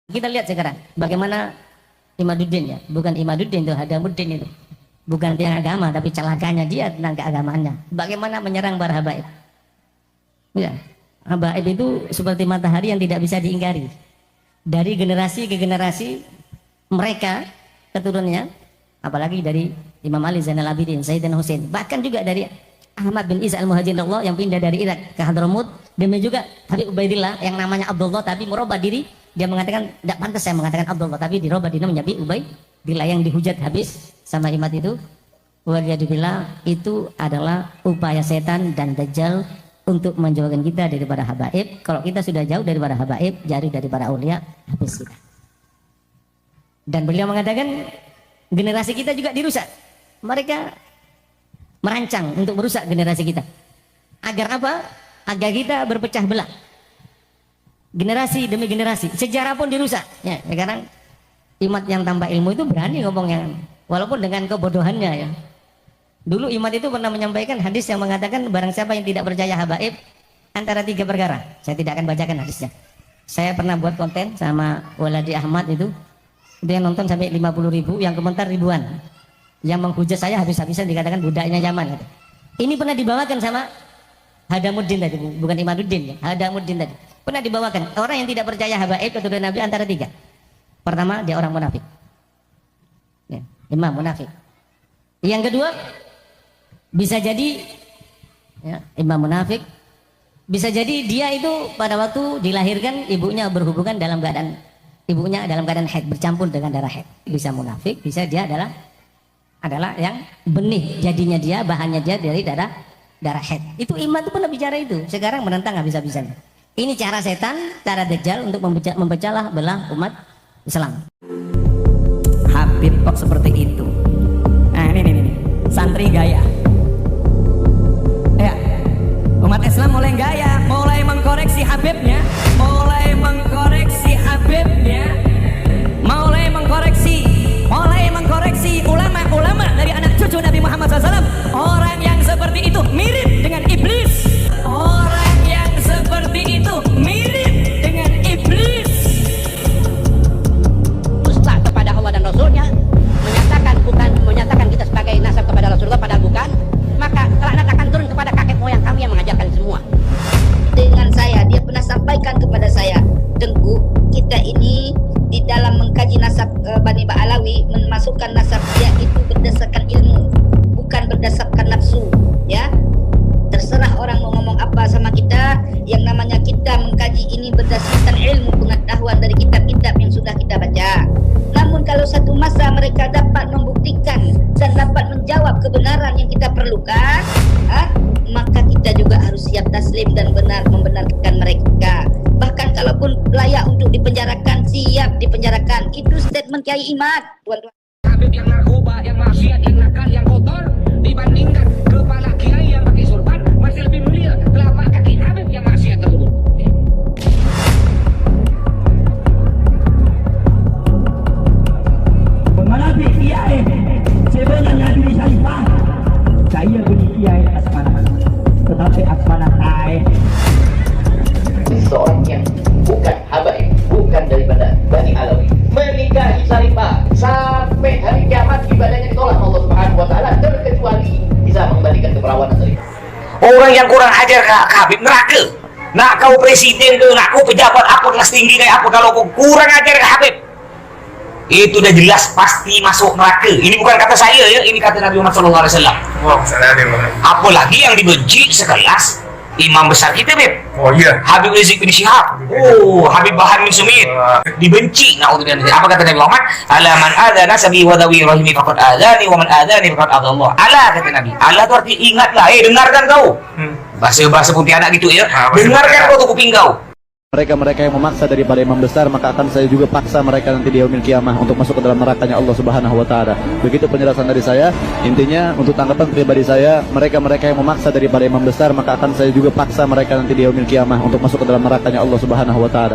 Kita lihat sekarang bagaimana Imaduddin, ya, bukan Imaduddin itu, Hadamuddin itu. Bukan tiang agama, tapi celakanya dia tentang keagamaannya. Bagaimana menyerang para habaib. Ya, habaib itu seperti matahari yang tidak bisa diingkari. Dari generasi ke generasi mereka keturunannya, apalagi dari Imam Ali Zainal Abidin, Sayyidina Husain, bahkan juga dari Ahmad bin Isa al-Muhajirullah yang pindah dari Irak ke Hadramut, demi juga Habib Ubaidillah yang namanya Abdullah tapi merubah diri. Dia mengatakan tidak pantas saya mengatakan Abdullah, tapi dirubah diri menjadi Ubaidillah yang dihujat habis sama Imam itu. Waliyadzubillah, itu adalah upaya setan dan dajjal untuk menjauhkan kita daripada habaib. Kalau kita sudah jauh daripada habaib, jauh daripada aulia, habis kita. Dan beliau mengatakan generasi kita juga dirusak. Mereka merancang untuk merusak generasi kita. Agar apa? Agar kita berpecah belah. Generasi demi generasi, sejarah pun dirusak. Ya, sekarang Imad yang tanpa ilmu itu berani ngomongnya, walaupun dengan kebodohannya, ya. Dulu Imad itu pernah menyampaikan hadis yang mengatakan barang siapa yang tidak percaya habaib antara 3 perkara. Saya tidak akan bacakan hadisnya. Saya pernah buat konten sama Waladi Ahmad itu yang nonton sampai 50.000, yang komentar ribuan, yang menghujat saya habis-habisan, dikatakan budaknya zaman, gitu. Ini pernah dibawakan sama Hadamuddin tadi, bukan Imaduddin, ya. Hadamuddin tadi pernah dibawakan. Orang yang tidak percaya habaib keturunan Nabi antara 3. Pertama, dia orang munafik, ya, imam munafik. Yang kedua, bisa jadi, ya, imam munafik. Bisa jadi dia itu pada waktu dilahirkan ibunya berhubungan dalam keadaan haid, bercampur dengan darah haid. Bisa munafik, bisa dia adalah yang benih jadinya dia, bahannya dia dari darah haid. Itu imam itu pernah bicara itu. Sekarang menentang habis-habisan. Ini cara setan, cara dajjal untuk memecah belah umat Islam. Habib kok seperti itu. Nah ini santri gaya. Ya, umat Islam mulai gaya, mulai mengkoreksi Habibnya, mulai mengkoreksi ulama-ulama dari anak cucu Nabi Muhammad SAW. Orang yang seperti itu mirip dengan iblis. Orang yang seperti itu mirip dengan iblis. Dusta kepada Allah dan Rasulnya, menyatakan kita sebagai nasab kepada Rasulullah, padahal bukan. Maka laknat akan turun kepada kakek moyang kami yang mengajarkan semua. Dengan saya, dia pernah sampaikan kepada saya, Tengku, kita ini di dalam mengkaji nasab Bani Ba'alawi, memasukkan nasab dia itu berdasarkan ilmu, bukan berdasarkan nafsu, ya. Terserah orang mau ngomong apa sama kita, yang namanya kita mengkaji ini berdasarkan ilmu pengetahuan dari kitab-kitab yang sudah kita baca. Namun kalau satu masa mereka dapat membuktikan dan dapat menjawab kebenaran yang kita perlukan, maka kita juga harus siap taslim dan membenarkan mereka. Bahkan kalaupun layak untuk dipenjarakan, siap dipenjarakan. Itu statement Kiai Imad, tuan-tuan. Habib yang narkoba, yang maksiat, yang nakal, yang kotor, dibandingkan kepala kiai yang pakai surban, masih lebih mulia telapak kaki Habib yang maksiat tersebut. Mengenai kiai sebenarnya diri saya beri kiai asmana, tetapi asmana seorang yang bukan habaib, bukan daripada Bani Alawi, menikahi Syarifah sampai hari kiamat ibadahnya ditolak Allah Subhanahu wa taala, terkecuali bisa mengembalikan keperawanan Syarifah. Orang yang kurang ajar ke Habib neraka. Nak kau presiden tu, nak kau pejabat apa kelas tinggi kayak apa, kalau kau kurang ajar ke Habib, itu dah jelas pasti masuk neraka. Ini bukan kata saya, ya, ini kata Nabi Muhammad SAW. Apalagi yang dibenci sekelas imam besar kita, Beb. Oh iya. Habib Rizik bin Syihab. Oh, Habib Bahar bin Sumit. Dibenci. Naudzubillah. Apa kata Nabi Muhammad? Ala man adzana sabi wa dawi rahimi faqad adzani wa man adzani faqad adallah. Ala kata Nabi. Ala itu arti ingatlah. Dengarkan kau. Bahasa Pontianak gitu, ya. Dengarkan kau tuh kuping kau. Mereka yang memaksa daripada imam besar, maka akan saya juga paksa mereka nanti di yaumil kiamah untuk masuk ke dalam nerakanya Allah Subhanahu wa taala. Begitu penjelasan dari saya. Intinya untuk tanggapan pribadi saya, mereka yang memaksa daripada imam besar, maka akan saya juga paksa mereka nanti di yaumil kiamah untuk masuk ke dalam nerakanya Allah Subhanahu wa taala.